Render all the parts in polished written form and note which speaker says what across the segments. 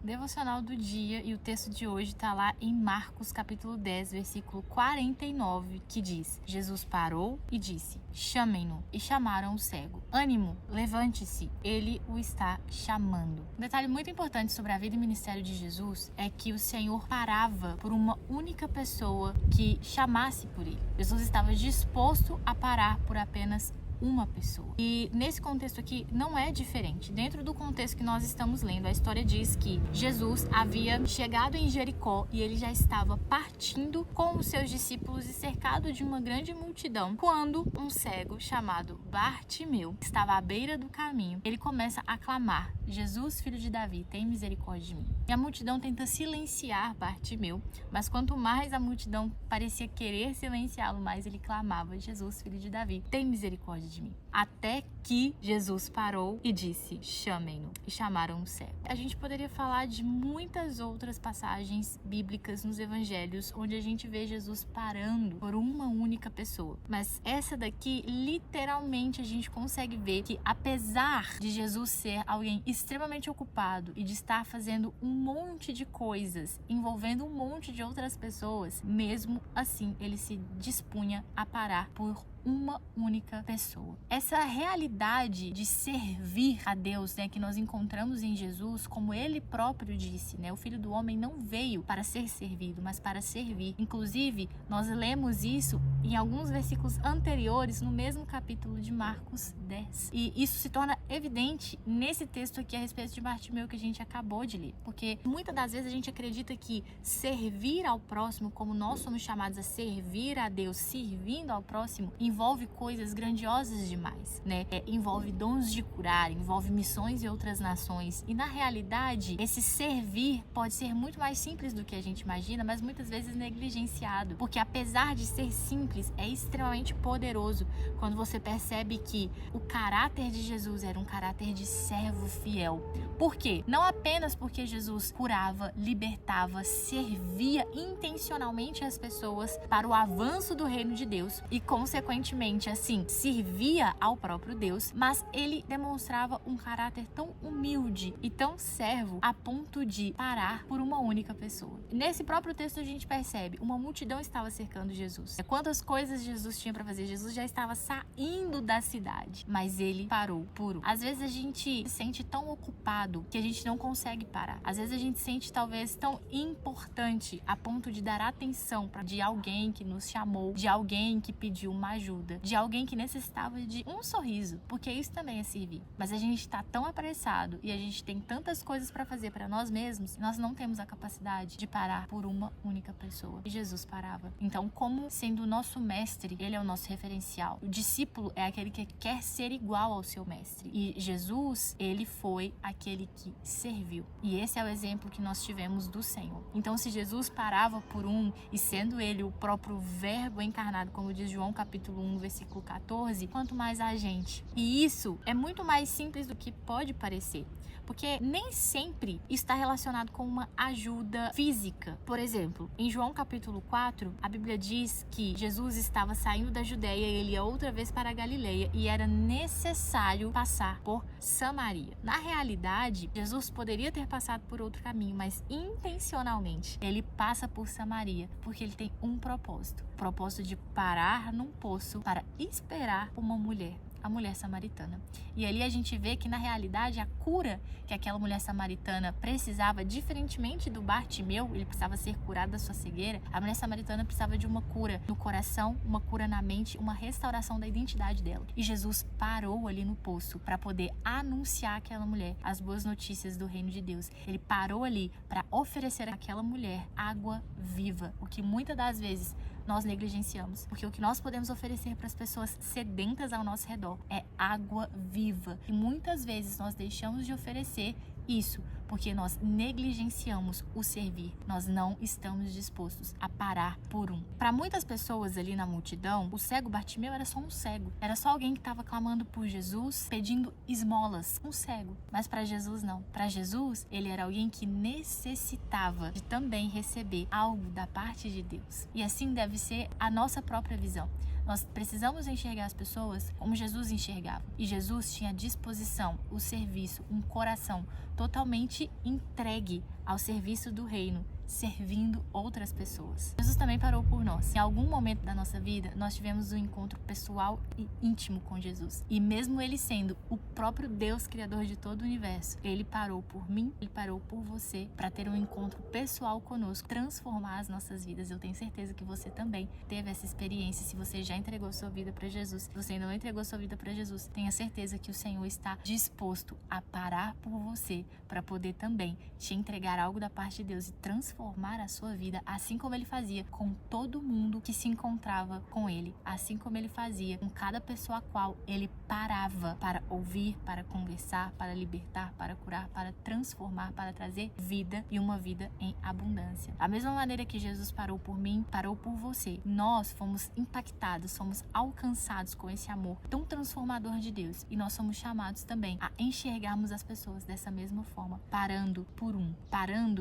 Speaker 1: Devocional do dia, e o texto de hoje está lá em Marcos capítulo 10, versículo 49, que diz: Jesus parou e disse: chamem-no. E chamaram o cego. Ânimo, levante-se, ele o está chamando. Um detalhe muito importante sobre a vida e ministério de Jesus é que o Senhor parava por uma única pessoa que chamasse por ele. Jesus estava disposto a parar por apenas uma pessoa. E nesse contexto aqui não é diferente. Dentro do contexto que nós estamos lendo, a história diz que Jesus havia chegado em Jericó e ele já estava partindo com os seus discípulos e cercado de uma grande multidão, quando um cego chamado Bartimeu estava à beira do caminho. Ele começa a clamar: Jesus, filho de Davi, tem misericórdia de mim. E a multidão tenta silenciar Bartimeu, mas quanto mais a multidão parecia querer silenciá-lo, mais ele clamava: Jesus, filho de Davi, tem misericórdia de mim. Até que Jesus parou e disse: chamem-no. E chamaram o cego. A gente poderia falar de muitas outras passagens bíblicas nos evangelhos onde a gente vê Jesus parando por uma única pessoa. Mas essa daqui, literalmente, a gente consegue ver que, apesar de Jesus ser alguém extremamente ocupado e de estar fazendo um monte de coisas envolvendo um monte de outras pessoas, mesmo assim ele se dispunha a parar por uma única pessoa. Essa realidade de servir a Deus, que nós encontramos em Jesus, como ele próprio disse, o Filho do Homem não veio para ser servido, mas para servir. Inclusive, nós lemos isso em alguns versículos anteriores, no mesmo capítulo de Marcos 10. E isso se torna evidente nesse texto aqui a respeito de Bartimeu que a gente acabou de ler. Porque muitas das vezes a gente acredita que servir ao próximo, como nós somos chamados a servir a Deus, servindo ao próximo, envolve coisas grandiosas demais, envolve dons de curar, envolve missões em outras nações. E na realidade, esse servir pode ser muito mais simples do que a gente imagina, mas muitas vezes negligenciado. Porque apesar de ser simples, é extremamente poderoso quando você percebe que o caráter de Jesus era um caráter de servo fiel. Por quê? Não apenas porque Jesus curava, libertava, servia intencionalmente as pessoas para o avanço do reino de Deus e, consequentemente, assim, servia ao próprio Deus, mas ele demonstrava um caráter tão humilde e tão servo a ponto de parar por uma única pessoa. Nesse próprio texto a gente percebe, uma multidão estava cercando Jesus. Quantas coisas Jesus tinha para fazer? Jesus já estava saindo da cidade, mas ele parou por um. Às vezes a gente se sente tão ocupado que a gente não consegue parar. Às vezes a gente se sente talvez tão importante a ponto de dar atenção de alguém que nos chamou, de alguém que pediu uma ajuda, de alguém que necessitava de um sorriso, porque isso também é servir. Mas a gente está tão apressado e a gente tem tantas coisas para fazer para nós mesmos, nós não temos a capacidade de parar por uma única pessoa. E Jesus parava. Então, como sendo o nosso mestre, ele é o nosso referencial. O discípulo é aquele que quer ser igual ao seu mestre. E Jesus, ele foi aquele que serviu. E esse é o exemplo que nós tivemos do Senhor. Então, se Jesus parava por um, e sendo ele o próprio verbo encarnado, como diz João capítulo 1, versículo 14, quanto mais a gente. E isso é muito mais simples do que pode parecer, porque nem sempre está relacionado com uma ajuda física. Por exemplo, em João capítulo 4, a Bíblia diz que Jesus estava saindo da Judeia e ele ia outra vez para a Galileia e era necessário passar por Samaria. Na realidade, Jesus poderia ter passado por outro caminho, mas intencionalmente ele passa por Samaria porque ele tem um propósito. O propósito de parar num poço para esperar uma mulher, a mulher samaritana. E ali a gente vê que na realidade a cura que aquela mulher samaritana precisava, diferentemente do Bartimeu, ele precisava ser curado da sua cegueira, a mulher samaritana precisava de uma cura no coração, uma cura na mente, uma restauração da identidade dela. E Jesus parou ali no poço para poder anunciar àquela mulher as boas notícias do reino de Deus. Ele parou ali para oferecer àquela mulher água viva, o que muitas das vezes nós negligenciamos, porque o que nós podemos oferecer para as pessoas sedentas ao nosso redor é água viva, e muitas vezes nós deixamos de oferecer isso porque nós negligenciamos o servir. Nós não estamos dispostos a parar por um. Para muitas pessoas ali na multidão, o cego Bartimeu era só um cego. Era só alguém que estava clamando por Jesus, pedindo esmolas. Um cego. Mas para Jesus não. Para Jesus, ele era alguém que necessitava de também receber algo da parte de Deus. E assim deve ser a nossa própria visão. Nós precisamos enxergar as pessoas como Jesus enxergava. E Jesus tinha à disposição o serviço, um coração totalmente entregue ao serviço do reino, servindo outras pessoas. Jesus também parou por nós. Em algum momento da nossa vida, nós tivemos um encontro pessoal e íntimo com Jesus. E mesmo ele sendo o próprio Deus, criador de todo o universo, ele parou por mim, ele parou por você, para ter um encontro pessoal conosco, transformar as nossas vidas. Eu tenho certeza que você também teve essa experiência. Se você já entregou sua vida para Jesus, se você ainda não entregou sua vida para Jesus, tenha certeza que o Senhor está disposto a parar por você, para poder também te entregar algo da parte de Deus e transformar a sua vida, assim como ele fazia com todo mundo que se encontrava com ele, assim como ele fazia com cada pessoa a qual ele parava para ouvir, para conversar, para libertar, para curar, para transformar, para trazer vida e uma vida em abundância. Da mesma maneira que Jesus parou por mim, parou por você. Nós fomos impactados, fomos alcançados com esse amor tão transformador de Deus, e nós somos chamados também a enxergarmos as pessoas dessa mesma forma, parando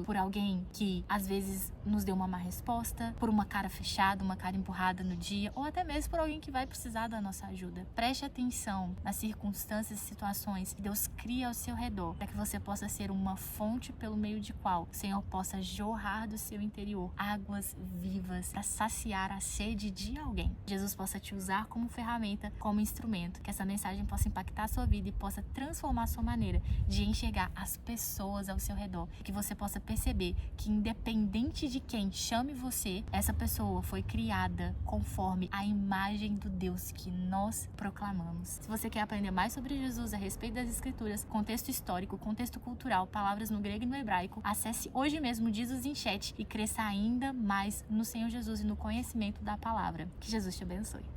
Speaker 1: por alguém que às vezes nos deu uma má resposta, por uma cara fechada, uma cara empurrada no dia, ou até mesmo por alguém que vai precisar da nossa ajuda. Preste atenção nas circunstâncias e situações que Deus cria ao seu redor, para que você possa ser uma fonte pelo meio de qual o Senhor possa jorrar do seu interior águas vivas para saciar a sede de alguém. Jesus possa te usar como ferramenta, como instrumento, que essa mensagem possa impactar a sua vida e possa transformar a sua maneira de enxergar as pessoas ao seu redor, que você possa perceber que independente de quem chame você, essa pessoa foi criada conforme a imagem do Deus que nós proclamamos. Se você quer aprender mais sobre Jesus a respeito das Escrituras, contexto histórico, contexto cultural, palavras no grego e no hebraico, acesse hoje mesmo o Jesus em Chat e cresça ainda mais no Senhor Jesus e no conhecimento da palavra. Que Jesus te abençoe.